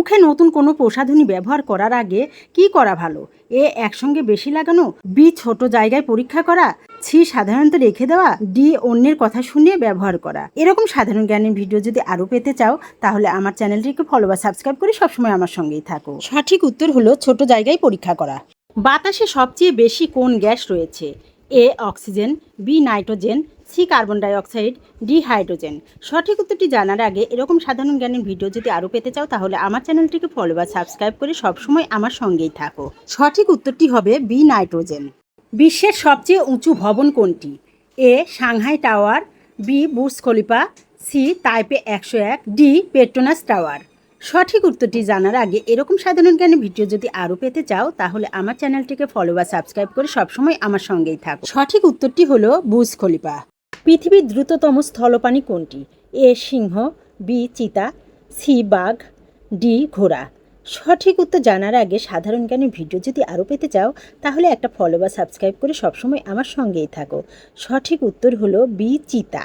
মুখে নতুন কোনো প্রসাধনী ব্যবহার করার আগে কি করা ভালো? এ একসঙ্গে বেশি লাগানো, বি ছোট জায়গায় পরীক্ষা করা, সি সাধারণত রেখে দেওয়া, ডি অন্যের কথা শুনে ব্যবহার করা। এরকম সাধারণ জ্ঞানের ভিডিও যদি আরও পেতে চাও তাহলে আমার চ্যানেলটিকে ফলো বা সাবস্ক্রাইব করে সবসময় আমার সঙ্গেই থাকো। সঠিক উত্তর হলো ছোট জায়গায় পরীক্ষা করা। বাতাসে সবচেয়ে বেশি কোন গ্যাস রয়েছে? A oxygen, B nitrogen, C carbon dioxide, D hydrogen. সঠিক উত্তরটি জানার আগে এরকম সাধারণ জ্ঞানের ভিডিও যদি আরও পেতে চাও তাহলে আমার চ্যানেলটিকে ফলো বা সাবস্ক্রাইব করে সবসময় আমার সঙ্গেই থাকো। সঠিক উত্তরটি হবে বি নাইট্রোজেন। বিশ্বের সবচেয়ে উঁচু ভবন কোনটি? A Shanghai tower, B Burj Khalifa, C Taipei 101, D Petronas tower. সঠিক উত্তরটি জানার আগে এরকম সাধারণ জ্ঞানের ভিডিও যদি আরও পেতে চাও তাহলে আমার চ্যানেলটিকে ফলো বা সাবস্ক্রাইব করে সবসময় আমার সঙ্গেই থাকো। সঠিক উত্তরটি হলো বুর্জ খলিফা। পৃথিবীর দ্রুততম স্থলপ্রাণী কোনটি? এ সিংহ, বি চিতা, সি বাঘ, ডি ঘোড়া। সঠিক উত্তর জানার আগে সাধারণ জ্ঞানের ভিডিও যদি আরও পেতে চাও তাহলে একটা ফলো বা সাবস্ক্রাইব করে সবসময় আমার সঙ্গেই থাকো। সঠিক উত্তর হলো বি চিতা।